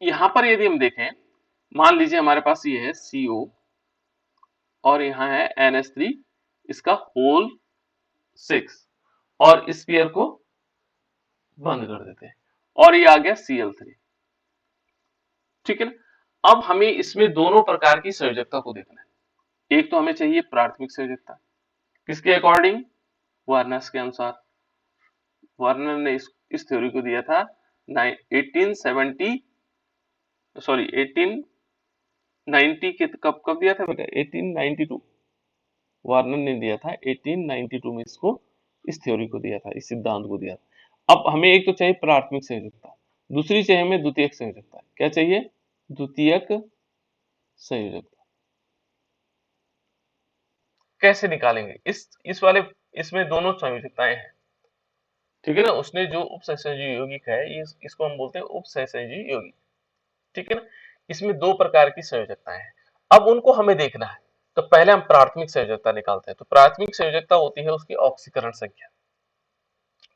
यहां पर यदि हम देखें, मान लीजिए हमारे पास ये है CO और यहाँ है NH3, इसका होल 6 और स्फीयर को बंद कर देते हैं और ये आ गया Cl3। ठीक है ना। अब हमें इसमें दोनों प्रकार की संयोजकता को देखना है। एक तो हमें चाहिए प्राथमिक संयोजकता, किसके अकॉर्डिंग, वर्नर्स के अनुसार। वर्नर ने इस थ्योरी को दिया था 1870, सॉरी 1890 के, कब दिया था बेटा, 1892। वार्नर ने दिया था 1892 में इसको, इस थ्योरी को दिया था, इस सिद्धांत को दिया था। अब हमें एक तो चाहिए प्राथमिक संयोजकता, दूसरी चाहिए हमें द्वितीयक संयोजकता। क्या चाहिए, द्वितीयक संयोजकता। कैसे निकालेंगे इस वाले, इसमें दोनों संयोजकताएं हैं, ठीक है ना। उसने जो उपसहसंयोजी यौगिक है, ये इसको हम बोलते हैं उपसहसंयोजी यौगिक, ठीक है ना। इसमें दो प्रकार की संयोजकताएं हैं, अब उनको हमें देखना है। तो पहले हम प्राथमिक संयोजकता निकालते हैं। तो प्राथमिक संयोजकता होती है उसकी ऑक्सीकरण संख्या।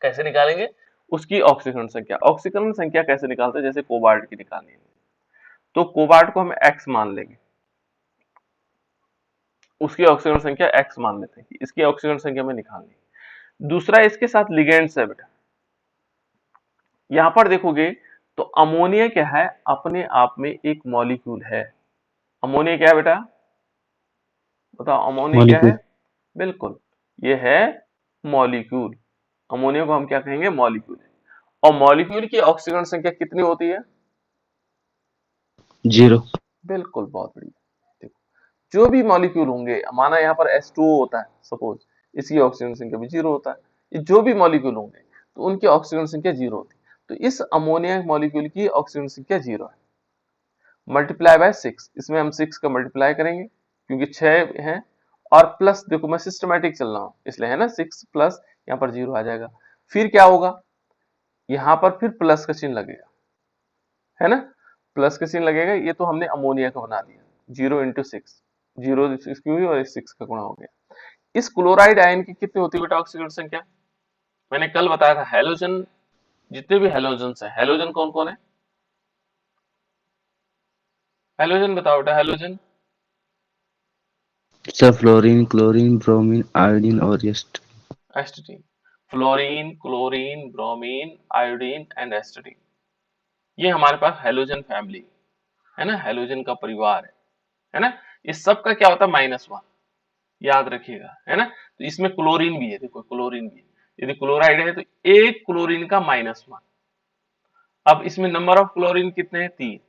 कैसे निकालेंगे, उसकी ऑक्सीकरण संख्या। ऑक्सीकरण संख्या कैसे निकालते हैं, जैसे कोबाल्ट की निकालनी है, तो कोबाल्ट को हम x मान लेंगे, उसकी ऑक्सीकरण संख्या x मान लेते हैं, इसकी ऑक्सीकरण संख्या में निकालनी है। दूसरा इसके साथ लिगेंड्स है बेटा। यहां पर देखोगे तो अमोनिया क्या है, अपने आप में एक मॉलिक्यूल है। अमोनिया क्या है बेटा, बताओ अमोनिया क्या है। मॉलिक्यूल। बिल्कुल, ये है मॉलिक्यूल। अमोनिया को हम क्या कहेंगे, मॉलिक्यूल है। और मॉलिक्यूल की ऑक्सीकरण संख्या कितनी होती है, 0। बिल्कुल, बहुत बढ़िया। देखो, जो भी मॉलिक्यूल होंगे, माना यहाँ पर H2O होता है सपोज, इसकी ऑक्सीजन संख्या भी 0 होता है। ये जो भी मॉलिक्यूल होंगे तो उनकी ऑक्सीजन संख्या 0 होती है। तो इस अमोनिया मॉलिक्यूल की ऑक्सीजन संख्या 0 है, मल्टीप्लाई बाय 6। इसमें हम 6 का मल्टीप्लाई करेंगे क्योंकि 6 है, और प्लस, देखो मैं सिस्टमैटिक चल रहा हूँ इसलिए, है ना, 6 प्लस यहाँ पर 0 आ जाएगा। फिर क्या होगा, यहाँ पर फिर प्लस का चिन्ह लगेगा, है ना, प्लस का चिन्ह लगेगा। ये तो हमने अमोनिया का बना दिया, 0 इंटू 6, 0 इसकी हुई और 6 का गुणा हो गया। इस क्लोराइड आयन की कितनी होती है बेटा ऑक्सीकरण संख्या, मैंने कल बताया था। हेलोजन, जितने भी हेलोजन है, हेलोजन कौन कौन है, हेलोजन बताओ बेटा, halogen. Sir fluorine, chlorine, bromine, iodine और एस्ट। Astatine, fluorine, chlorine, bromine, iodine and astatine, ये हमारे पास हेलोजन फैमिली है ना, हेलोजन का परिवार है ना। इस सब का क्या होता है, -1, याद रखिएगा, है ना। तो इसमें क्लोरीन भी है, देखो क्लोरीन भी है। यदि क्लोराइड है तो एक क्लोरीन का -1। अब इसमें नंबर ऑफ क्लोरीन कितने हैं, 3।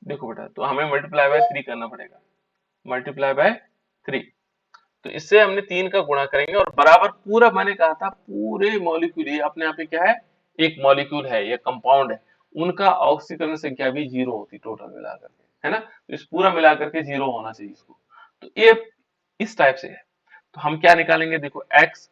देखो बेटा, तो हमें मल्टीप्लाई बाय 3 करना पड़ेगा, मल्टीप्लाई बाय 3। तो इससे हमने 3 का गुणा करेंगे और बराबर पूरा, मैंने कहा था पूरे मॉलिक्यूल, ये अपने आप में क्या है, एक मॉलिक्यूल है, ये कंपाउंड है, उनका ऑक्सीकरण संख्या भी 0 होती टोटल मिलाकर के, है ना। तो इस पूरा मिलाकर के 0 होना चाहिए इसको। तो ये इस टाइप से है। तो हम क्या निकालेंगे, देखो x,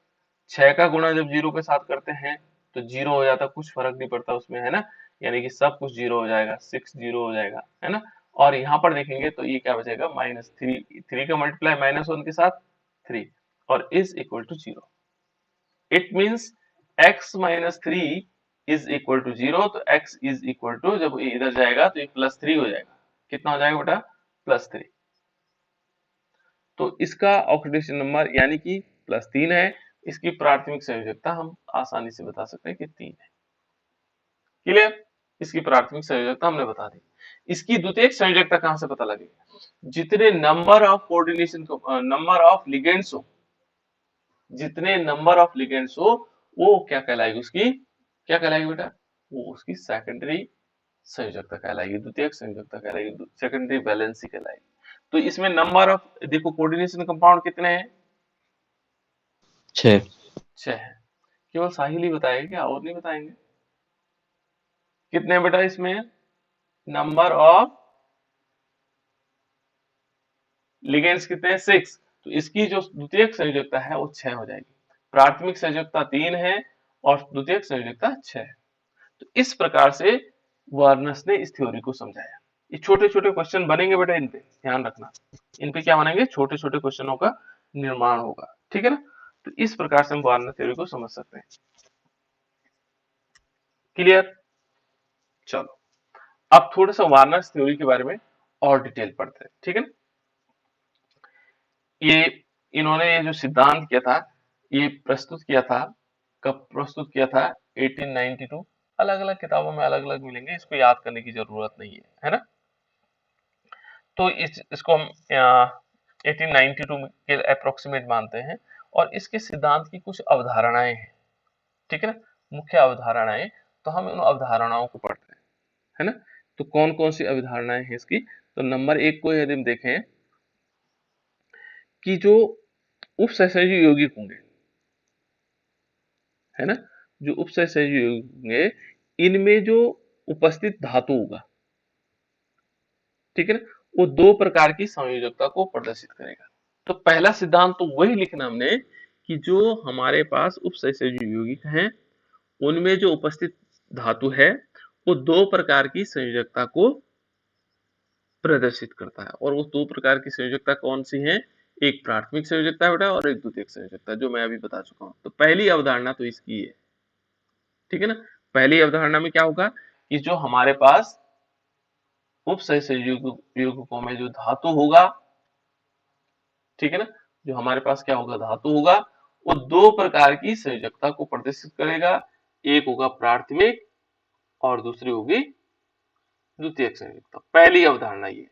6 का गुणा जब 0 के साथ करते हैं तो 0 हो जाता, कुछ फर्क नहीं पड़ता उसमें, है ना। यानी कि सब कुछ 0 हो जाएगा, 6 0 हो जाएगा, है ना। और यहाँ पर देखेंगे तो ये क्या बचेगा, -3, 3 का मल्टीप्लाई -1 के साथ 3, और is equal to 0। It means x minus 3 is equal to 0। तो x इज इक्वल टू, जब ये इधर जाएगा तो ये +3 हो जाएगा। कितना हो जाएगा बेटा, +3। तो इसका ऑक्सीडेशन नंबर यानी कि +3 है। इसकी प्राथमिक संयोजकता हम आसानी से बता सकते हैं कि 3 है। क्लियर, इसकी प्राथमिक संयोजकता हमने बता दी। इसकी द्वितीयक संयोजकता कहां से पता लगेगी, जितने नंबर ऑफ कोऑर्डिनेशन को, नंबर ऑफ लिगेंड्स हो, जितने नंबर ऑफ लिगेंड्स हो, वो क्या कहलाएगी, उसकी क्या कहलाएगी बेटा, वो उसकी सेकेंडरी संयोजकता कहलाएगी, द्वितीयक संयोजकता कहलाएगी, सेकेंडरी वैलेंसी कहलाएगी। तो इसमें नंबर ऑफ, देखो कोऑर्डिनेशन कंपाउंड कितने हैं, 6। 6 है। केवल साहिल ही बताएंगे क्या, और नहीं बताएंगे, कितने बेटा इसमें, नंबर ऑफ लिगेंड्स कितने हैं, 6। तो इसकी जो द्वितीयक संयोजकता है वो 6 हो जाएगी। प्राथमिक संयोजकता 3 है और द्वितीयक संयोजकता 6 है। तो इस प्रकार से वर्नस ने इस थ्योरी को समझाया। ये छोटे छोटे क्वेश्चन बनेंगे बेटा, इन पे ध्यान रखना, इन पे क्या बनेंगे, छोटे छोटे क्वेश्चनों का निर्माण होगा, ठीक है ना। तो इस प्रकार से हम वार्नर थ्योरी को समझ सकते हैं। क्लियर, चलो अब थोड़ा सा वार्नर्स थ्योरी के बारे में और डिटेल पढ़ते हैं, ठीक है ना। ये इन्होंने ये जो सिद्धांत किया था, ये प्रस्तुत किया था, कब प्रस्तुत किया था? 1892। अलग अलग किताबों में अलग अलग मिलेंगे, इसको याद करने की जरूरत नहीं है ना। तो इसको हम 1892 के अप्रोक्सीमेट मानते हैं। और इसके सिद्धांत की कुछ अवधारणाएं हैं, ठीक है ना, मुख्य अवधारणाएं। तो हम उन अवधारणाओं को पढ़ते हैं, है ना। तो कौन कौन सी अवधारणाएं हैं इसकी? तो नंबर 1 को यदि हम देखें कि जो उपसहसर्जी यौगिक होंगे, है ना, जो उपसहसर्जी यौगिक होंगे, इनमें जो उपस्थित धातु होगा, ठीक है ना, वो दो प्रकार की संयोजकता को प्रदर्शित करेगा। तो पहला सिद्धांत तो वही लिखना हमने कि जो हमारे पास उपसहसर्जी यौगिक हैं, उनमें जो उपस्थित धातु है वो दो प्रकार की संयोजकता को प्रदर्शित करता है। और वो दो प्रकार की संयोजकता कौन सी है? एक प्राथमिक संयोजकता बेटा और एक द्वितीयक संयोजकता, जो मैं अभी बता चुका हूं। तो पहली अवधारणा तो इसकी है, ठीक है ना। पहली अवधारणा में क्या होगा कि जो हमारे पास उपसहसर्जी यौगिकों में जो धातु होगा, ठीक है ना, जो हमारे पास क्या होगा, धातु होगा, वो दो प्रकार की संयोजकता को प्रदर्शित करेगा। एक होगा प्राथमिक और दूसरी होगी द्वितीयक संयोजकता। पहली अवधारणा ये,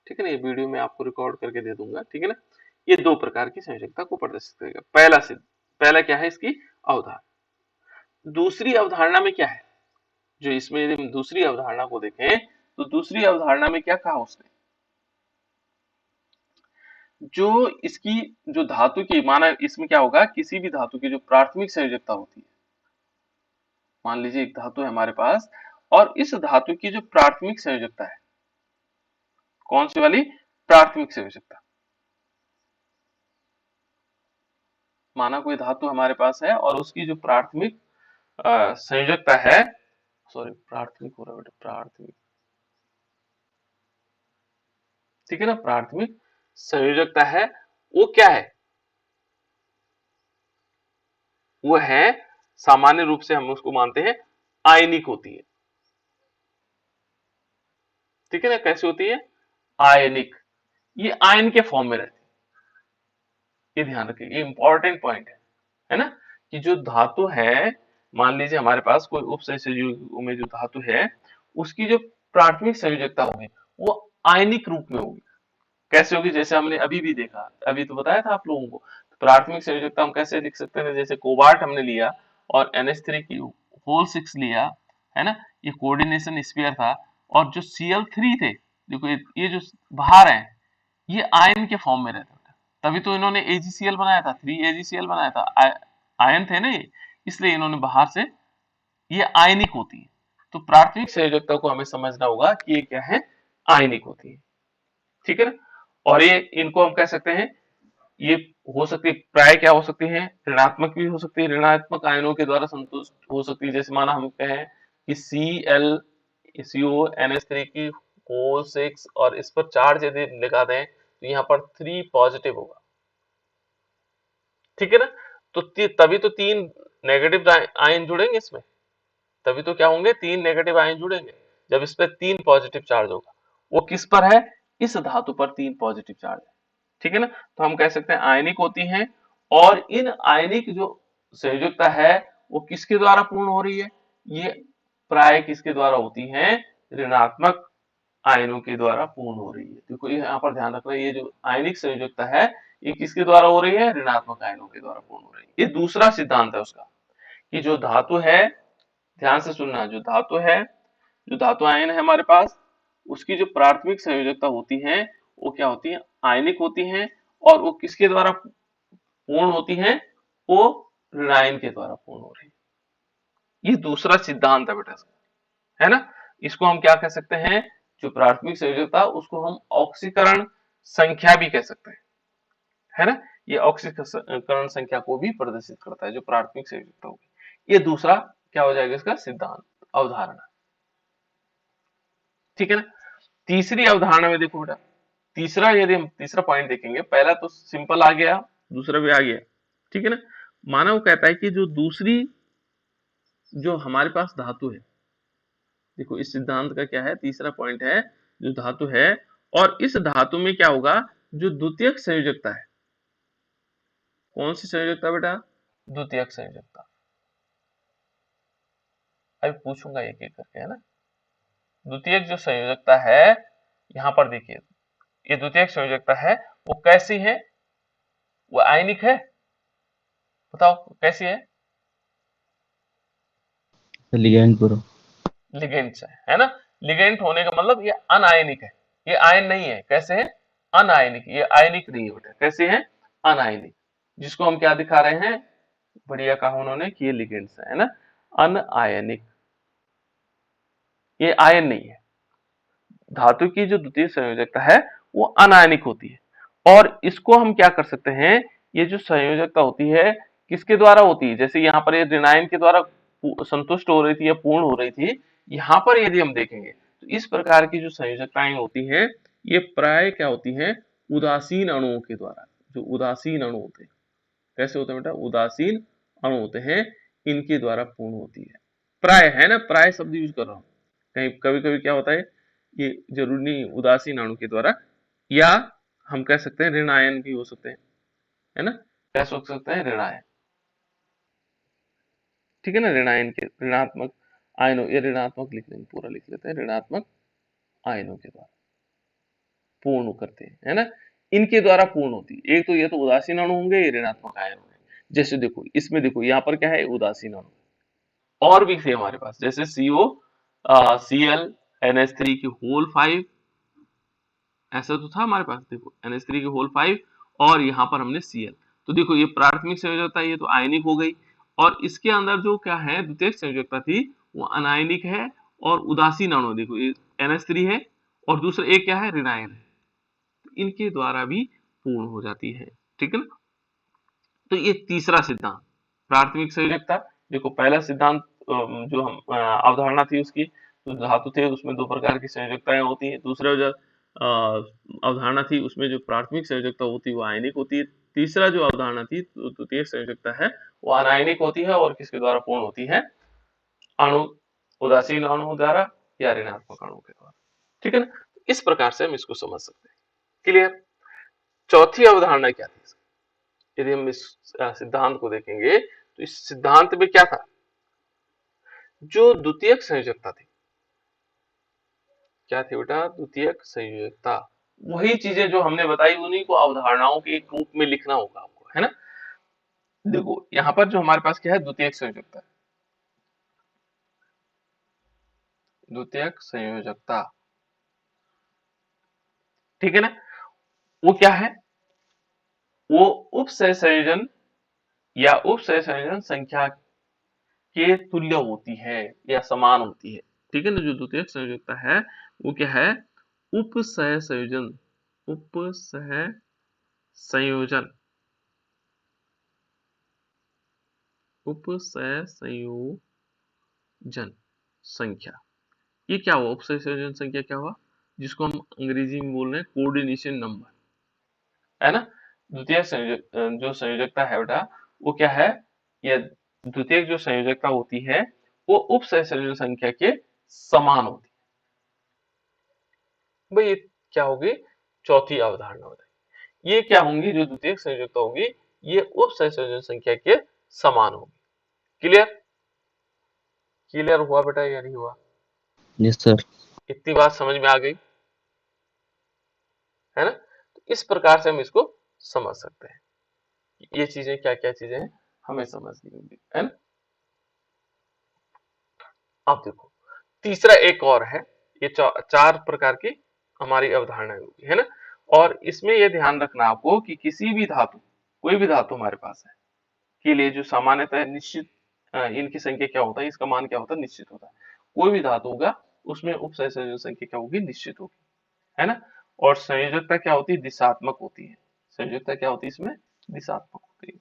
ठीक है ना, ये वीडियो में आपको रिकॉर्ड करके दे दूंगा, ठीक है ना। ये दो प्रकार की संयोजकता को प्रदर्शित करेगा। पहला क्या है इसकी अवधारणा। दूसरी अवधारणा में क्या है? जो इसमें यदि हम दूसरी अवधारणा को देखें तो दूसरी अवधारणा में क्या कहा उसने? जो इसकी जो धातु की, माना इसमें क्या होगा, किसी भी धातु की जो प्राथमिक संयोजकता होती है, मान लीजिए एक धातु है हमारे पास, और इस धातु की जो प्राथमिक संयोजकता है, कौन सी वाली? प्राथमिक संयोजकता। माना कोई धातु हमारे पास है और उसकी जो प्राथमिक संयोजकता है, सॉरी प्राथमिक हो रहा है बेटा, प्राथमिक, ठीक है ना, प्राथमिक संयोजकता है, वो क्या है? वो है, सामान्य रूप से हम उसको मानते हैं आयनिक होती है, ठीक है ना। कैसे होती है? आयनिक। ये आयन के फॉर्म में रहती है, ये ध्यान रखिए, ये इंपॉर्टेंट पॉइंट है ना। कि जो धातु है, मान लीजिए हमारे पास कोई उपसहसर्जी में जो धातु है, उसकी जो प्राथमिक संयोजकता होगी वो आयनिक रूप में होगी। कैसे होगी? जैसे हमने अभी भी देखा, अभी तो बताया था आप लोगों को। तो प्राथमिक संयोजकता हम कैसे लिख सकते थे? जैसे कोबाल्ट हमने लिया और NH3 की होल 6 लिया, है ना, ये कोऑर्डिनेशन स्फीयर था। और जो Cl3 थे, देखो ये जो बाहर है, ये आयन के फॉर्म में रहता था। तभी तो इन्होंने AgCl बनाया था, 3AgCl बनाया था, आयन थे ना ये, इसलिए इन्होंने बाहर से, ये आयनिक होती है। तो प्राथमिक संयोजकता को हमें समझना होगा कि ये क्या है, आयनिक होती है, ठीक है ना। और ये इनको हम कह सकते हैं, ये हो सकती है प्राय क्या हो सकती है, ऋणात्मक भी हो सकती है, ऋणात्मक आयनों के द्वारा संतुष्ट हो सकती है। जैसे माना हम कहें कि ClCO NH3 की होल 6 और इस पर चार्ज यदि लगा दें तो यहाँ पर 3 पॉजिटिव होगा, ठीक है ना। तो तभी तो 3 नेगेटिव आयन जुड़ेंगे इसमें, तभी तो क्या होंगे, 3 नेगेटिव आयन जुड़ेंगे जब इस पर 3 पॉजिटिव चार्ज होगा। वो किस पर है? इस धातु पर 3 पॉजिटिव चार्ज है, ठीक है ना। तो हम कह सकते हैं आयनिक होती हैं। और इन आयनिक जो संयोजकता है वो किसके द्वारा पूर्ण हो रही है? ये प्राय किसके द्वारा होती हैं? ऋणात्मक आयनों के द्वारा पूर्ण हो रही है। देखो ये यहाँ पर ध्यान रखना, ये जो आयनिक संयोजकता है ये किसके द्वारा हो रही है? ऋणात्मक आयनों के द्वारा पूर्ण हो रही है। ये दूसरा सिद्धांत है उसका, कि जो धातु है, ध्यान से सुनना, जो धातु है, जो धातु आयन है हमारे पास, उसकी जो प्राथमिक संयोजकता होती है वो क्या होती है? आयनिक होती है। और वो किसके द्वारा पूर्ण होती है? वो ऋणायन के द्वारा पूर्ण हो रही है। ये दूसरा सिद्धांत है बेटा, है ना। इसको हम क्या कह सकते हैं? जो प्राथमिक संयोजकता, उसको हम ऑक्सीकरण संख्या भी कह सकते हैं, है ना। ये ऑक्सीकरण संख्या को भी प्रदर्शित करता है, जो प्राथमिक संयोजकता होगी। ये दूसरा क्या हो जाएगा इसका सिद्धांत, अवधारणा, ठीक है ना। तीसरी अवधारणा में देखो बेटा, तीसरा यदि हम तीसरा पॉइंट देखेंगे, पहला तो सिंपल आ गया, दूसरा भी आ गया, ठीक है ना। माना वो कहता है कि जो दूसरी, जो हमारे पास धातु है, देखो इस सिद्धांत का क्या है, तीसरा पॉइंट है, जो धातु है और इस धातु में क्या होगा, जो द्वितीयक संयोजकता है, कौन सी संयोजकता बेटा, द्वितीयक संयोजकता। अभी पूछूंगा एक एक करके, है ना। द्वितीयक जो संयोजकता है, यहाँ पर देखिए, ये द्वितीयक संयोजकता है, वो कैसी है, वो आयनिक है, बताओ कैसी है, लिगैंड ब्रो। लिगेंड से, है ना। लिगेंड होने का मतलब ये अनायनिक है, ये आयन नहीं है, कैसे है, अनायनिक, ये आयनिक नहीं है बेटा, कैसे है, अनायनिक, जिसको हम क्या दिखा रहे हैं, बढ़िया कहा उन्होंने कि ये लिगेंड से है ना, अनआयनिक, ये आयन नहीं है। धातु की जो द्वितीय संयोजकता है वो अनायनिक होती है, और इसको हम क्या कर सकते हैं, ये जो संयोजकता होती है किसके द्वारा होती है, जैसे यहाँ पर ये ऋणायन के द्वारा संतुष्ट हो रही थी या पूर्ण हो रही थी, यहाँ पर यदि हम देखेंगे तो इस प्रकार की जो संयोजकताएं होती हैं ये प्राय क्या होती हैं, उदासीन अणुओं के द्वारा, जो उदासीन अणु होते हैं, कैसे होते हैं बेटा, उदासीन अणु होते हैं, इनके द्वारा पूर्ण होती है, प्राय, है ना, प्राय शब्द यूज कर रहा हूं, कहीं कभी कभी क्या होता है, ये जरूरी नहीं उदासीन अणु के द्वारा, या हम कह सकते हैं ऋण आयन भी हो सकते हैं, है ना, क्या सोच सकते हैं, ऋण आयन, ठीक है ना, ऋण आयन के ऋणात्मक आयनों, ये ऋणात्मक लिख देंगे, पूरा लिख लेते हैं, ऋणात्मक आयनों के द्वारा पूर्ण करते हैं, है ना, इनके द्वारा पूर्ण होती है, एक तो ये तो उदासीन अणु होंगे, ये ऋणात्मक आयन होंगे, जैसे देखो इसमें देखो यहाँ पर क्या है, उदासीन अणु, और भी थे हमारे पास, जैसे सीओ, सीएल, NH3 की होल 5, ऐसा तो था हमारे पास, देखो NH3 की होल 5, और यहाँ पर हमने Cl, तो देखो ये प्राथमिक संयोजकता, ये तो आयनिक हो गई, और इसके अंदर जो क्या है द्वितीयक संयोजकता थी वो अनायनिक है, और उदासीन अणु देखो ये NH3 है, और दूसरा एक क्या है, ऋणायन है, तो इनके द्वारा भी पूर्ण हो जाती है, ठीक है ना। तो ये तीसरा सिद्धांत, प्राथमिक संयोजकता, देखो पहला सिद्धांत जो हम अवधारणा थी उसकी, तो धातु थे उसमें दो प्रकार की संयोजकताएं होती है, दूसरा जो अवधारणा थी उसमें जो प्राथमिक संयोजकता होती है वो आयनिक होती है, तीसरा जो अवधारणा थी तो द्वितीय संयोजकता है वो अनायनिक होती है, और किसके द्वारा पूर्ण होती है, अणु, उदासीन अणु द्वारा या ऋणात्मक अणु के द्वारा, ठीक है ना, इस प्रकार से हम इसको समझ सकते हैं, क्लियर। चौथी अवधारणा क्या थी, यदि हम इस सिद्धांत को देखेंगे तो इस सिद्धांत में क्या था, जो द्वितीयक संयोजकता थी, क्या थी बेटा, द्वितीयक संयोजकता, वही चीजें जो हमने बताई उन्हीं को अवधारणाओं के एक रूप में लिखना होगा आपको, है ना। देखो यहाँ पर जो हमारे पास क्या है, द्वितीयक संयोजकता, द्वितीयक संयोजकता, ठीक है ना, वो क्या है, वो उप सहसंयोजन या उप सहसंयोजन संख्या के तुल्य होती है या समान होती है, ठीक है ना, जो द्वितीयक संयोजकता है वो क्या है, उप सह संयोजन, उप सह संयोजन, उप सह संयोजन संख्या, ये क्या हुआ, उप सह संयोजन संख्या क्या हुआ, जिसको हम अंग्रेजी में बोल रहे हैं कोऑर्डिनेशन नंबर, है ना। द्वितीय संयोजक जो संयोजकता है बेटा वो क्या है, ये द्वितीय जो संयोजकता होती है वो उप सह संयोजन संख्या के समान होती है, भाई ये क्या होगी, चौथी अवधारणा बताइए, ये क्या होंगी, जो द्वितीय संयोजकता होगी ये उप सह संयोजन संख्या के समान होगी, क्लियर, क्लियर हुआ बेटा या नहीं हुआ, यस सर। इतनी बात समझ में आ गई, है ना, तो इस प्रकार से हम इसको समझ सकते हैं, ये चीजें क्या क्या चीजें हैं हमें समझनी होंगी, है ना। अब देखो तीसरा एक और है, ये चार प्रकार की हमारी अवधारणाएं होगी, है ना, और इसमें यह ध्यान रखना आपको कि किसी भी धातु, कोई भी धातु हमारे पास है के लिए जो सामान्यतः निश्चित इनकी संख्या क्या होता है, इसका मान क्या होता है, निश्चित होता है, कोई भी धातु होगा उसमें उप संयोजन संख्या क्या होगी, निश्चित होगी, है ना, और संयोजकता क्या होती है, दिशात्मक होती है, संयोजकता क्या होती है इसमें, दिशात्मक होती है।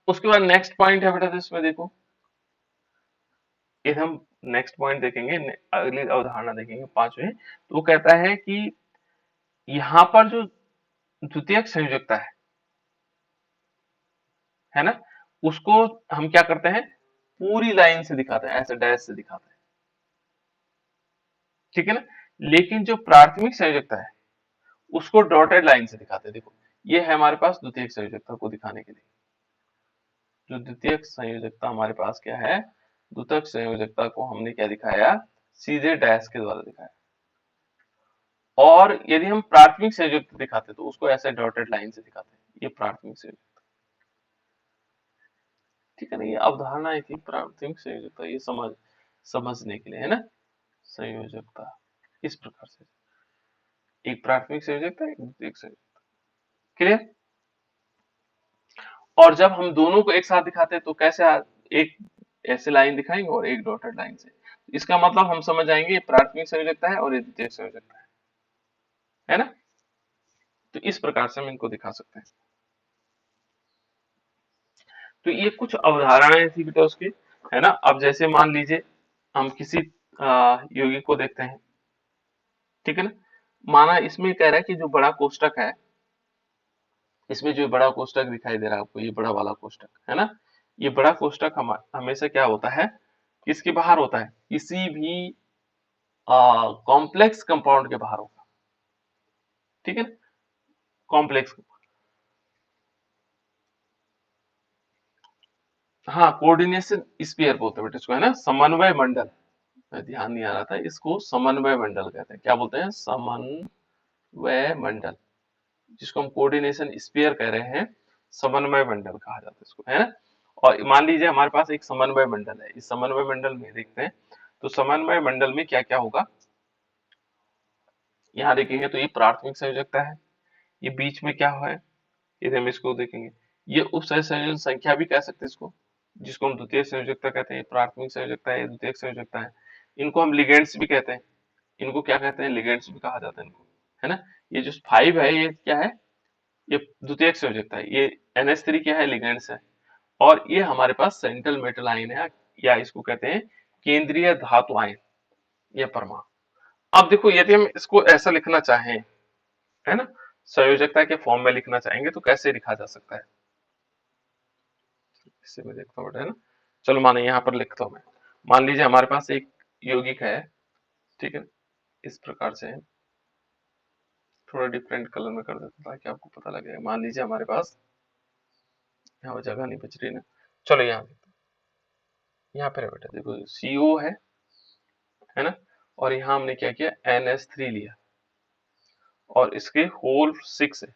उसके बाद नेक्स्ट पॉइंट है बेटा, इसमें देखो ये हम नेक्स्ट पॉइंट देखेंगे, अगली अवधारणा देखेंगे पांचवें, तो वो कहता है कि यहाँ पर जो द्वितीयक संयोजकता है ना, उसको हम क्या करते हैं, पूरी लाइन से दिखाते हैं, ऐसे डैश से दिखाते हैं, ठीक है ना। लेकिन जो प्राथमिक संयोजकता है उसको डॉटेड लाइन से दिखाते हैं। देखो ये है हमारे पास द्वितीयक संयोजकता को दिखाने के लिए। जो द्वितीयक संयोजकता हमारे पास क्या है, द्वितीयक संयोजकता को हमने क्या दिखाया, सीधे डैश के द्वारा दिखाया। और यदि हम प्राथमिक संयोजकता दिखाते तो उसको ऐसे डॉटेड लाइन से दिखाते हैं। ये प्राथमिक संयोजकता, ठीक है ना। ये अवधारणाएं थी प्राथमिक संयोजकता, ये समझने के लिए, है ना। संयोजकता इस प्रकार से, एक प्राथमिक संयोजकता, एक द्वितीयक संयोजकता, क्लियर। और जब हम दोनों को एक साथ दिखाते हैं तो कैसे एक ऐसे लाइन दिखाएंगे और एक डॉटेड लाइन से। इसका मतलब हम समझ जाएंगे ये प्राथमिक संयोजकता है और ये द्वितीयक संयोजकता है ना। तो इस प्रकार से हम इनको दिखा सकते हैं। तो ये कुछ अवधारणाएं थी बेटा उसकी, है ना। अब जैसे मान लीजिए हम किसी यौगिक को देखते हैं, ठीक है ना। माना इसमें कह रहा है कि जो बड़ा कोष्टक है, इसमें जो बड़ा कोष्टक दिखाई दे रहा है आपको, ये बड़ा वाला कोष्टक है ना। ये बड़ा कोष्टक हमेशा क्या होता है, किसके बाहर होता है, किसी भी कॉम्प्लेक्स कंपाउंड के बाहर होगा, ठीक है ना। कॉम्प्लेक्स, हाँ कोऑर्डिनेशन स्फीयर बोलते हैं बेटा इसको, है ना। समन्वय मंडल, ध्यान नहीं आ रहा था, इसको समन्वय मंडल कहते हैं। क्या बोलते हैं, समन्वय मंडल, जिसको हम कोऑर्डिनेशन स्फीयर कह रहे हैं, समन्वय मंडल कहा जाता है इसको, है ना। और मान लीजिए हमारे पास एक समन्वय मंडल है, इस समन्वय मंडल में देखते हैं तो समन्वय मंडल में क्या क्या होगा। यहाँ देखेंगे तो ये प्राथमिक संयोजकता है, ये बीच में क्या है, यदि हम इसको देखेंगे, ये उप संयोजन संख्या भी कह सकते हैं इसको, जिसको हम द्वितीय संयोजकता कहते हैं। प्राथमिक संयोजकता है, द्वितीय संयोजकता है। इनको हम लिगेंड्स भी कहते हैं, इनको क्या कहते हैं, लिगेंड्स भी कहा जाता है इनको, है ना। ये जो 5 है ये क्या है, ये द्वितीयक संयोजकता है। ये NH3 क्या है, लिगेंड्स है। और ये हमारे पास सेंट्रल मेटल आयन है, या इसको कहते हैं केंद्रीय धातु आयन, ये परमाणु। अब देखो यदि हम इसको ऐसा लिखना चाहें, है ना, संयोजकता के फॉर्म में लिखना चाहेंगे तो कैसे लिखा जा सकता है, इससे मैं देखता हूँ, है ना। चलो माने यहाँ पर लिखता हूँ मैं। मान लीजिए हमारे पास एक यौगिक है, ठीक है, इस प्रकार से है। थोड़ा डिफरेंट कलर में कर देता हूँ ताकि आपको पता लगे। मान लीजिए हमारे पास यहाँ जगह नहीं बच रही ना, चलो यहाँ देखते हैं। यहाँ पे बेटा देखो CO है ना। और यहाँ हमने क्या किया, NH3 लिया, और इसके होल 6 है,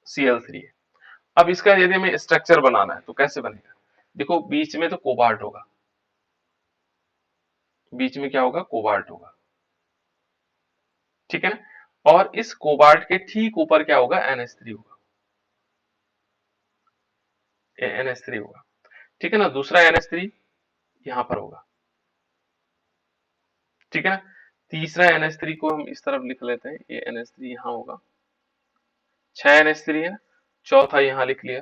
Cl3 है। अब इसका यदि हमें स्ट्रक्चर बनाना है तो कैसे बनेगा, देखो बीच में तो कोबाल्ट होगा, बीच में क्या होगा, कोबाल्ट होगा, ठीक है ना। और इस कोबाल्ट के ठीक ऊपर क्या होगा, NH3 होगा, NH3 होगा, ठीक है ना। दूसरा NH3 यहाँ पर होगा, ठीक है ना। तीसरा NH3 को हम इस तरफ लिख लेते हैं, ये NH3 यहाँ होगा, 6 NH3 है ना। चौथा यहाँ लिख लिया,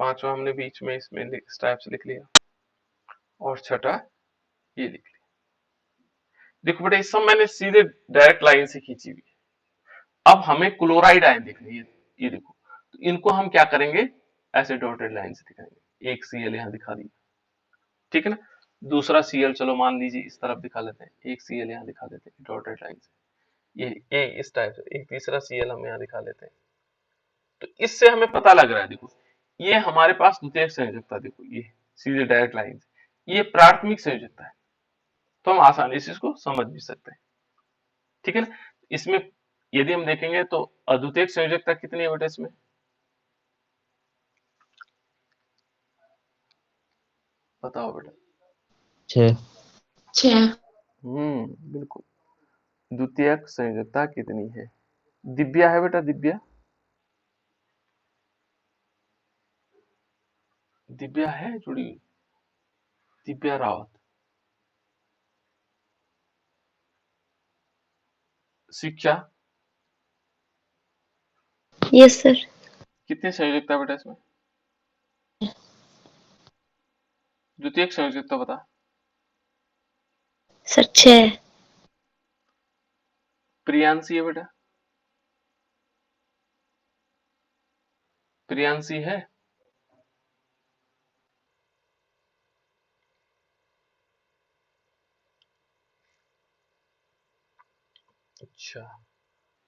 पांचवा हमने बीच में इसमें इस टाइप से लिख लिया, और छठा ये लिख लिया। देखो बेटा ये सब मैंने सीधे डायरेक्ट लाइन से खींची हुई है। अब हमें क्लोराइड आयन दिखनी है, ये देखो, तो इनको हम क्या करेंगे, ऐसे डॉटेड लाइन से दिखाएंगे। एक Cl यहाँ दिखा दी, ठीक है ना। दूसरा Cl चलो मान लीजिए इस तरफ दिखा लेते हैं, एक Cl यहाँ दिखा देते हैं डॉटेड लाइन से, ये इस टाइप से। एक तीसरा Cl हम यहाँ दिखा लेते हैं। तो इससे हमें पता लग रहा है, देखो ये हमारे पास द्वितीयक संयोजकता, देखो ये सीधे डायरेक्ट लाइन से, ये प्राथमिक संयोजकता है। तो हम आसानी से इसको समझ भी सकते हैं, ठीक है ना। इसमें यदि हम देखेंगे तो अद्वितीयक संयोजकता कितनी है बेटा इसमें, बताओ बेटा। 6। 6। बिल्कुल। द्वितीयक संयोजकता कितनी है, दिव्या है बेटा, दिव्या, दिव्या है जुड़ी हुई, दिव्या रावत। शिक्षा, यस सर। कितनी संयोजकता बेटा इसमें, द्वितीयक संयोजकता बता। सर 6। प्रियांशी है बेटा, प्रियांशी है, अच्छा,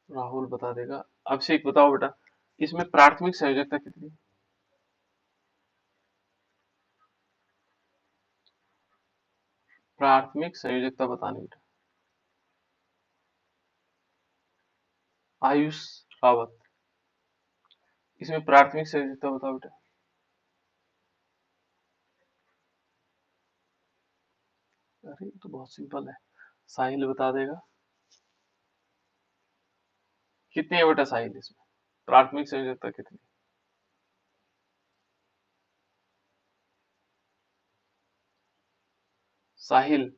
राहुल बता देगा। अभिषेक बताओ बेटा, इसमें प्राथमिक संयोजकता कितनी? प्राथमिक संयोजकता बतानी बेटा। आयुष रावत, इसमें प्राथमिक संयोजकता बताओ बेटा। अरे ये तो बहुत सिंपल है, साहिल बता देगा। कितनी है बेटा साहिल इसमें? प्राथमिक संयोजकता कितनी? साहिल,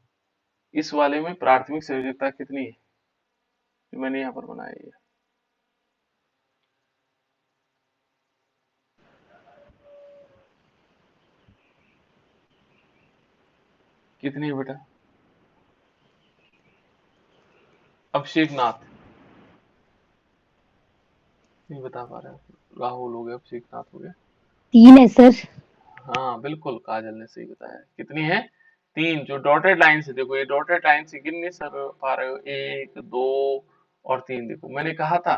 इस वाले में प्राथमिक संयोजकता कितनी है जो मैंने यहाँ पर बनाई है? कितनी है बेटा? अभिषेक नाथ नहीं बता पा रहे हैं। राहुल हो गया, अभिषेक नाथ हो गया। 3 है सर। हाँ बिल्कुल, काजल ने सही बताया। कितनी है? 3। जो डॉटेड लाइन से, देखो ये डॉटेड लाइन से गिन नहीं सर पा रहे हो, 1 2 और 3। देखो मैंने कहा था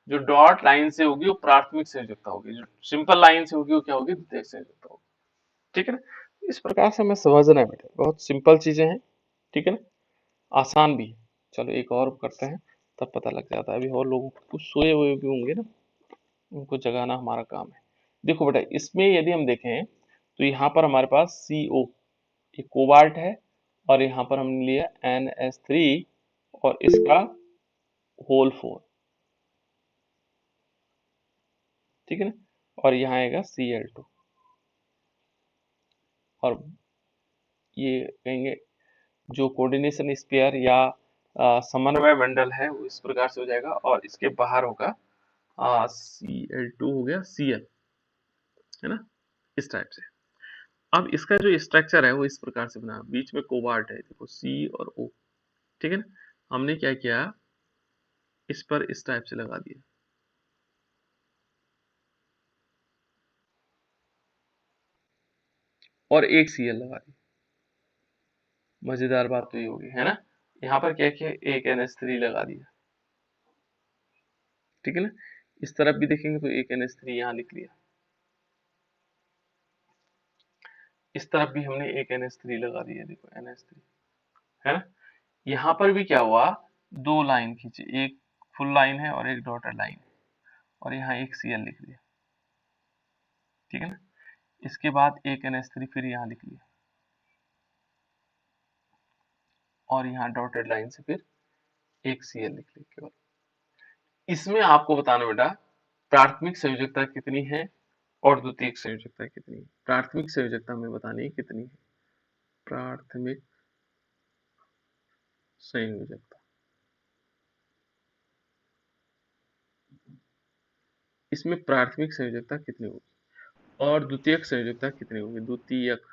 जो डॉट लाइन से होगी वो प्राथमिक संयोजकता होगी, जो सिंपल लाइन से होगी वो क्या होगी? द्वितीयक संयोजकता होगी। ठीक है ना? इस प्रकार से हमें समझना है बेटा, बहुत सिंपल चीजें हैं। ठीक है ना? आसान भी है। चलो एक और करते हैं, तब पता लग जाता है। अभी और लोग कुछ सोए हुए भी होंगे ना, उनको जगाना हमारा काम है। देखो बेटा, इसमें यदि हम देखें तो यहाँ पर हमारे पास CO, ये कोबाल्ट है, और यहाँ पर हमने लिया NH3 और इसका होल 4। ठीक है ना? और यहाँ आएगा Cl2, और ये कहेंगे जो कोऑर्डिनेशन स्पेयर या समन्वय मंडल है वो इस प्रकार से हो जाएगा, और इसके बाहर होगा Cl2 हो गया Cl, है ना? इस टाइप से। अब इसका जो स्ट्रक्चर है वो इस प्रकार से बना है। बीच में कोबाल्ट है, देखो C और O। ठीक है ना? हमने क्या किया, इस पर इस टाइप से लगा दिया, और एक Cl लगा दिया। मजेदार बात तो ये होगी, है ना? यहाँ पर क्या किया, एक NH3 लगा दिया। ठीक है ना? इस तरफ भी देखेंगे तो एक NH3 यहाँ लिख लिया। इस तरफ भी हमने एक NH3 लगा दिया, देखो NH3, है ना? यहाँ पर भी क्या हुआ, 2 लाइन खींचे, एक फुल लाइन है और एक डॉटेड लाइन है, और यहाँ एक Cl लिख दिया। ठीक है ना? इसके बाद एक NH3 फिर यहाँ लिख लिया, और यहाँ डॉटेड लाइन से फिर एक Cl लिख लिया केवल। इसमें आपको बताना बेटा, प्राथमिक संयोजकता कितनी है और द्वितीयक संयोजकता कितनी है। प्राथमिक संयोजकता हमें बतानी है कितनी है। प्राथमिक संयोजकता, इसमें प्राथमिक संयोजकता कितनी होगी और द्वितीयक संयोजकता कितनी होगी। द्वितीयक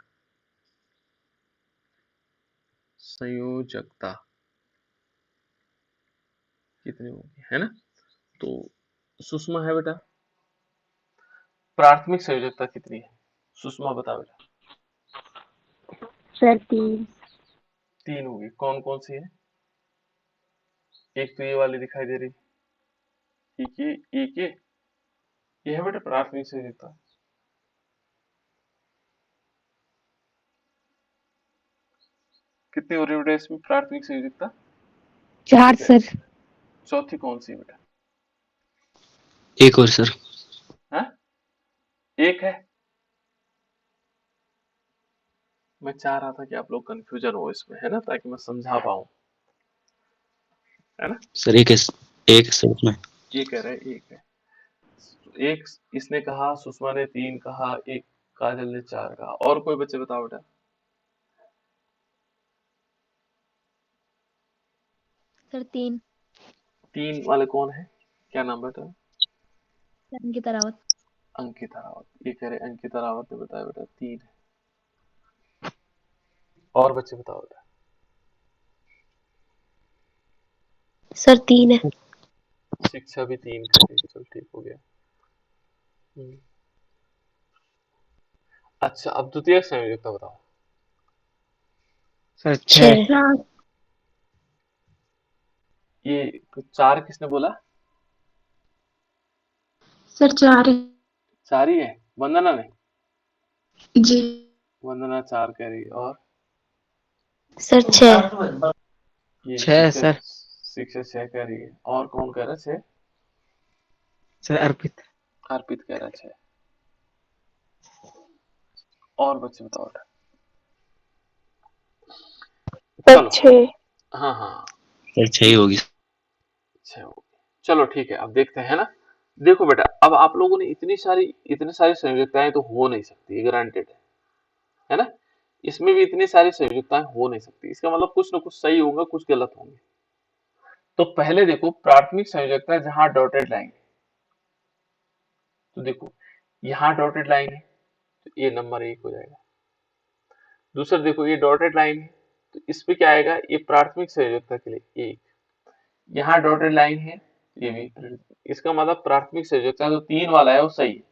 संयोजकता कितनी होगी, है ना? तो सुषमा है बेटा, प्राथमिक संयोजकता कितनी है? सुषमा बता बेटा। सर 3। 3 होगी। कौन कौन सी है? एक तो ये वाली दिखाई दे रही, ये है बेटा प्राथमिक संयोजकता। कितनी हो रही है बेटा इसमें प्राथमिक संयोजकता? 4 सर। चौथी कौन सी है बेटा? एक और सर। हाँ, एक है। मैं चाह रहा था कि आप लोग कंफ्यूजन हो इसमें, है ना, ताकि मैं समझा पाऊं, है ना? सर एक सर उसमें। ये कह रहे हैं एक है, एक इसने कहा, सुषमा ने 3 कहा, एक काजल ने 4 कहा। और कोई बच्चे बताओ बेटा। सर 3। 3 वाले कौन है? क्या नाम बेटा? अंकिता रावत। अंकिता रावत। ये कह रहे अंकिता रावत ने बताया बेटा 3 है। और बच्चे बताओ बेटा। सर 3 है। शिक्षा भी 3 कह रही है, चल ठीक हो गया। अच्छा, अब द्वितीय संयोजकता बताओ। सर 6। 6। ये 4 किसने बोला? सर 4 है। 4 ही है। वंदना ने, जी। वंदना 4 कह रही है। और सर 6। ये 6 सर। शिक्षा 6 कह रही है। और कौन कह रहा है 6? सर अर्पित। अर्पित कह रहा है 6। और बच्चे बताओ बेटा। सर चलो। 6। हाँ हाँ, सर 6 ही होगी। 6 हो गई। चलो ठीक है, अब देखते हैं ना। देखो बेटा, अब आप लोगों ने इतनी सारी संयोजकताएं तो हो नहीं सकती, ग्रांटेड है ना। इसमें भी इतनी सारी संयोजकताएं हो नहीं सकती, इसका मतलब कुछ ना कुछ सही होगा, कुछ गलत होंगे। तो पहले देखो प्राथमिक संयोजकता जहां डॉटेड लाइन है, तो देखो यहाँ डॉटेड लाइन है तो ये नंबर 1 हो जाएगा। दूसरा देखो ये डॉटेड लाइन है तो इस पे क्या आएगा, ये प्राथमिक संयोजकता के लिए 1। यहाँ डॉटेड लाइन है तो ये भी, इसका मतलब प्राथमिक संयोजकता जो 3 वाला है वो सही है।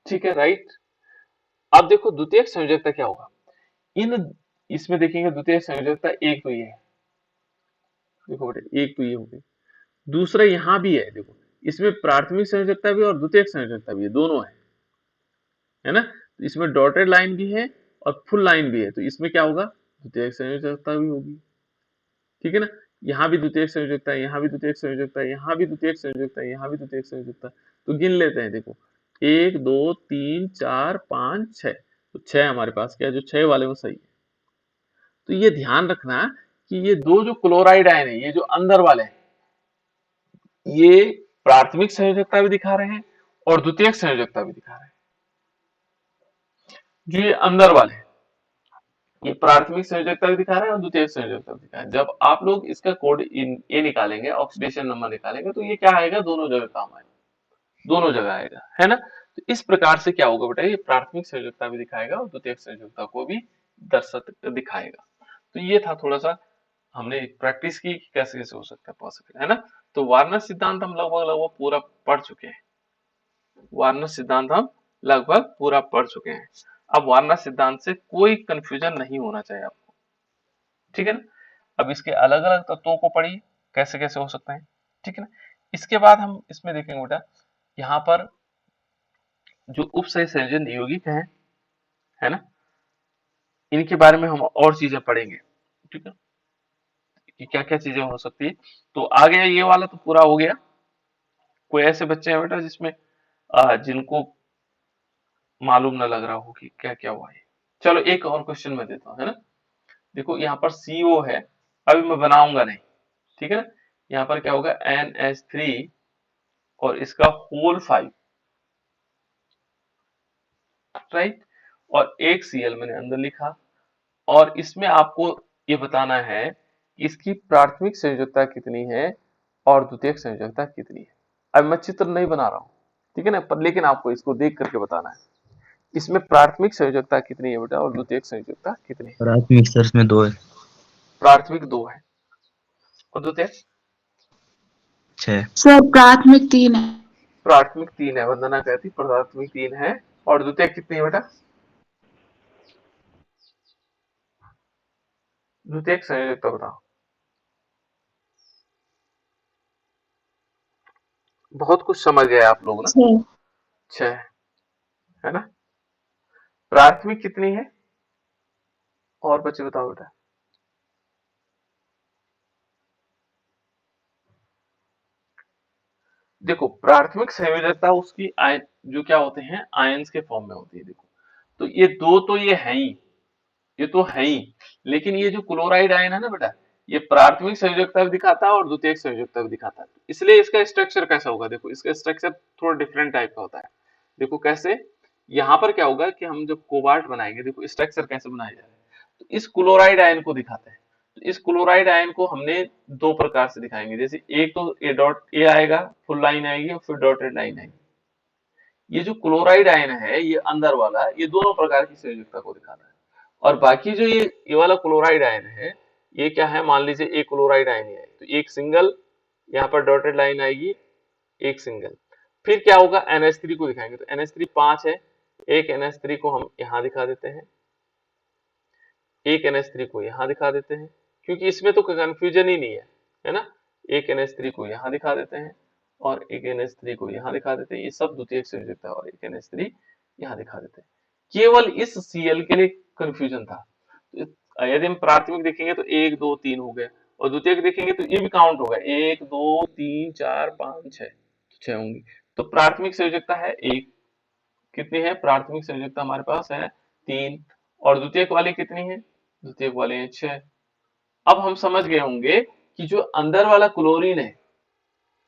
ठीक है, राइट। अब देखो द्वितीयक संयोजकता क्या होगा, इन इसमें देखेंगे द्वितीयक संयोजकता एक तो ये है, देखो बेटे एक तो ये हो गई। दूसरा यहाँ भी है, देखो इसमें प्राथमिक संयोजकता भी और द्वितीयक संयोजकता भी है, दोनों है ना। तो इसमें डॉटेड लाइन भी है और फुल लाइन भी है, तो इसमें क्या होगा, द्वितीयक संयोजकता भी होगी। ठीक है ना। यहाँ भी द्वितीयक संयोजकता है, यहाँ भी द्वितीयक संयोजकता है, यहाँ भी द्वितीयक संयोजकता है, यहाँ भी द्वितीयक संयोजकता है। तो गिन लेते हैं, देखो 1 2 3 4 5 6, तो 6 हमारे पास क्या है, जो 6 वाले वो सही है। तो ये ध्यान रखना कि ये दो जो क्लोराइड आयन है, ये जो अंदर वाले हैं, ये प्राथमिक संयोजकता भी दिखा रहे हैं और द्वितीयक संयोजकता भी दिखा रहे हैं। जो ये अंदर वाले हैं, ये प्राथमिक संयोजकता भी दिखा रहा है और द्वितीयक संयोजकता भी दिखा रहा है। जब आप लोग इसका कोड ये निकालेंगे, ऑक्सीडेशन नंबर निकालेंगे, तो ये क्या आएगा, दोनों जगह काम आएगा, दोनों जगह आएगा, है ना। तो इस प्रकार से क्या होगा बेटा, ये प्राथमिक संयोजकता भी दिखाएगा और द्वितीयक संयोजकता को भी दर्शक दिखाएगा। तो ये था थोड़ा सा, हमने प्रैक्टिस की कि कैसे कैसे हो सकता है पॉसिबल, है ना। तो वार्नर सिद्धांत हम लगभग लगभग पूरा पढ़ चुके हैं। वार्नर सिद्धांत हम लगभग पूरा पढ़ चुके हैं। अब वार्नर सिद्धांत से कोई कंफ्यूजन नहीं होना चाहिए आपको, ठीक है ना। अब इसके अलग अलग तत्वों को पढ़िए, कैसे कैसे हो सकते हैं, ठीक है ना। इसके बाद हम इसमें देखेंगे बेटा, यहाँ पर जो उपसय संयोजन यौगिक है ना, इनके बारे में हम और चीजें पढ़ेंगे, ठीक है, कि क्या क्या चीजें हो सकती है। तो आ गया ये वाला, तो पूरा हो गया। कोई ऐसे बच्चे हैं बेटा जिसमें जिनको मालूम ना लग रहा हो कि क्या क्या हुआ है? चलो एक और क्वेश्चन मैं देता हूँ, है ना। देखो यहाँ पर CO है, अभी मैं बनाऊंगा नहीं, ठीक है ना। यहाँ पर क्या होगा, NH3 और इसका होल 5, राइट। और एक Cl मैंने अंदर लिखा, और इसमें आपको ये बताना है कि इसकी प्राथमिक संयोजकता कितनी है और द्वितीयक संयोजकता कितनी है। अब मैं चित्र नहीं बना रहा हूँ, ठीक है ना, पर लेकिन आपको इसको देख करके बताना है, इसमें प्राथमिक संयोजकता कितनी है बेटा और द्वितीयक संयोजकता कितनी है। प्राथमिक सर में 2 है। प्राथमिक 2 है और द्वितीयक 6। सर प्राथमिक 3 है। प्राथमिक 3 है, वंदना कहती प्राथमिक 3 है। और द्वितीयक कितनी है बेटा, द्वितीयक संयोजकता बताओ। बहुत कुछ समझ गए आप लोग ना। 6। 6 है ना। प्राथमिक कितनी है, और बच्चे बताओ बेटा। देखो प्राथमिक संयोजकता उसकी आयन जो क्या होते हैं, आयंस के फॉर्म में होती है। देखो तो ये दो तो ये है ही, ये तो है ही, लेकिन ये जो क्लोराइड आयन है ना बेटा, ये प्राथमिक संयोजकता भी दिखाता है और द्वितीयक संयोजकता भी दिखाता है। इसलिए इसका स्ट्रक्चर कैसा होगा, देखो इसका स्ट्रक्चर थोड़ा डिफरेंट टाइप का होता है। देखो कैसे, यहाँ पर क्या होगा कि हम जब कोबाल्ट बनाएंगे, देखो स्ट्रक्चर कैसे बनाया जा रहा है, तो इस क्लोराइड आयन को दिखाते हैं। तो इस क्लोराइड आयन को हमने दो प्रकार से दिखाएंगे, जैसे एक तो ए डॉट ए आएगा, फुल लाइन आएगी और फिर डॉटेड लाइन आएगी। ये जो क्लोराइड आयन है, ये अंदर वाला, ये दोनों प्रकार की संयोजकता को दिखाता है। और बाकी जो ये वाला क्लोराइड आयन है, ये क्या है, मान लीजिए एक क्लोराइड आयन है तो एक सिंगल, यहाँ पर डॉटेड लाइन आएगी, एक सिंगल। फिर क्या होगा, NH3 को दिखाएंगे, तो NH3 5 है, एक NH3 को हम यहाँ दिखा देते हैं, एक NH3 को यहाँ दिखा देते हैं, क्योंकि इसमें तो कोई कंफ्यूजन ही नहीं है ना। एक NH3 को यहाँ दिखा देते हैं और एक NH3 को यहाँ दिखा देते हैं, ये सब द्वितीयक संयोजकता है, और एक NH3 यहाँ दिखा देते हैं। केवल इस Cl के लिए कंफ्यूजन था। तो यदि हम प्राथमिक देखेंगे तो 1 2 3 हो गए, और द्वितीयक देखेंगे तो ये भी काउंट होगा, 1 2 3 4 5 6, 6 होंगी। तो प्राथमिक संयोजकता है 1, कितनी है प्राथमिक संयोजकता हमारे पास है 3, और द्वितीयक वाली कितनी है, द्वितीयक वाले हैं 6। अब हम समझ गए होंगे कि जो अंदर वाला क्लोरीन है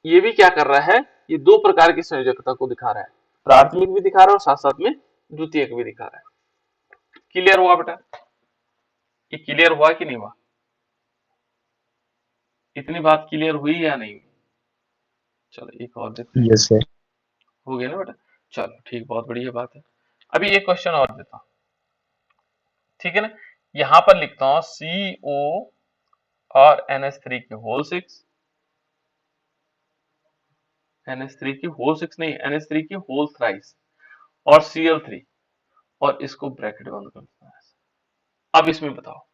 ये भी क्या कर रहा है, ये दो प्रकार की संयोजकता को दिखा रहा है, प्राथमिक भी दिखा रहा है और साथ साथ में द्वितीयक भी दिखा रहा है। क्लियर हुआ बेटा, ये क्लियर हुआ कि नहीं हुआ, इतनी बात क्लियर हुई या नहीं हुई? चलो एक और देखते हैं। Yes sir. हो गया ना बेटा, चलो ठीक, बहुत बढ़िया बात है। अभी एक क्वेश्चन और देता हूं, ठीक है ना। यहां पर लिखता हूं CO और NH3 की होल 6, NH3 की होल 6 नहीं, NH3 की होल थ्राइस, और Cl3, और इसको ब्रैकेट बंद कर देता है। अब इसमें बताओ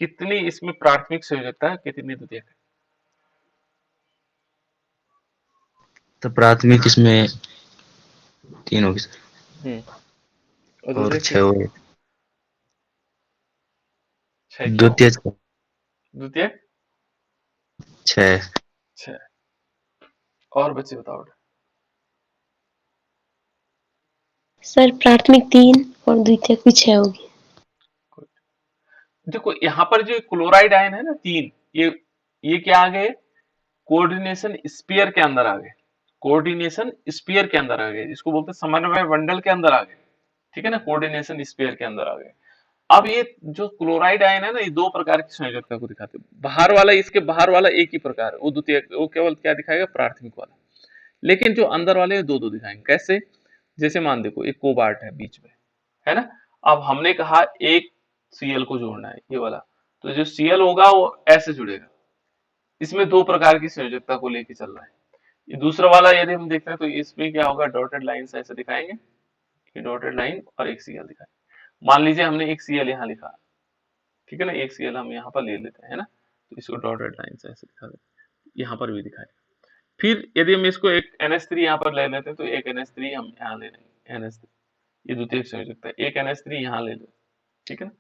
कितनी इसमें प्राथमिक संयोजकता है, कितनी द्वितीयक है? तो प्राथमिक इसमें 3 होगी सर, और और द्वितीयक 6 कितनी? हो गए। 6 क्या हो? द्वितीय द्वितीयक 6। 6। और बच्चे बताओ बेटा। सर प्राथमिक 3 और द्वितीयक भी 6 होगी। देखो यहाँ पर जो क्लोराइड आयन है ना 3, ये क्या आ गए, कोऑर्डिनेशन स्फीयर के अंदर आ गए, कोऑर्डिनेशन स्फीयर के अंदर आ गए, इसको बोलते हैं समन्वय मंडल के अंदर आ गए, ठीक है ना, कोऑर्डिनेशन स्फीयर के अंदर आ गए। अब ये जो क्लोराइड आयन है ना, ये दो प्रकार की संयोजकता को दिखाते हैं। बाहर वाला, इसके बाहर वाला एक ही प्रकार है, वो द्वितीय, वो केवल क्या दिखाएगा, प्राथमिक वाला। लेकिन जो अंदर वाले दो दो दिखाएंगे। कैसे? जैसे मान देखो एक कोबाल्ट है बीच में, है ना। अब हमने कहा एक Cl को जोड़ना है, ये वाला, तो जो Cl होगा वो ऐसे जुड़ेगा, इसमें दो प्रकार की संयोजकता को लेके चल रहा है। ये दूसरा वाला यदि हम देखते हैं तो इसमें क्या होगा, डॉटेड लाइन से ऐसे दिखाएंगे, ये डॉटेड लाइन और एक Cl दिखाएंगे। मान लीजिए हमने एक Cl यहाँ लिखा, ठीक है ना, एक Cl हम यहाँ पर ले लेते हैं ना, तो इसको डॉटेड लाइन से ऐसे दिखा देते, यहाँ पर भी दिखाएगा। फिर यदि हम इसको एक NH3 यहाँ पर ले लेते हैं, तो एक NH3 हम यहाँ ले लेंगे, NH3, ये द्वितीयक संयोजकता है, एक NH3 यहाँ ले लो, ठीक है ना,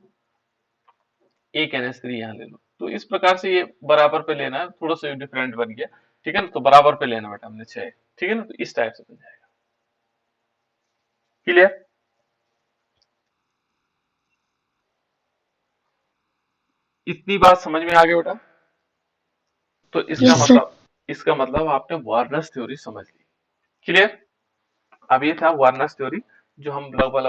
एक NH3 यहाँ ले लो। तो इस प्रकार से ये बराबर पे लेना है, थोड़ा सा डिफरेंट बन गया, ठीक है ना, तो बराबर पे लेना बेटा हमने 6, ठीक है ना, तो इस टाइप से बन जाएगा। क्लियर? इतनी बात समझ में आ गई बेटा? तो यस सर। इसका मतलब आपने वार्नर्स थ्योरी समझ ली। क्लियर? अब ये था वार्नर्स थ्योरी, जो हम लगभग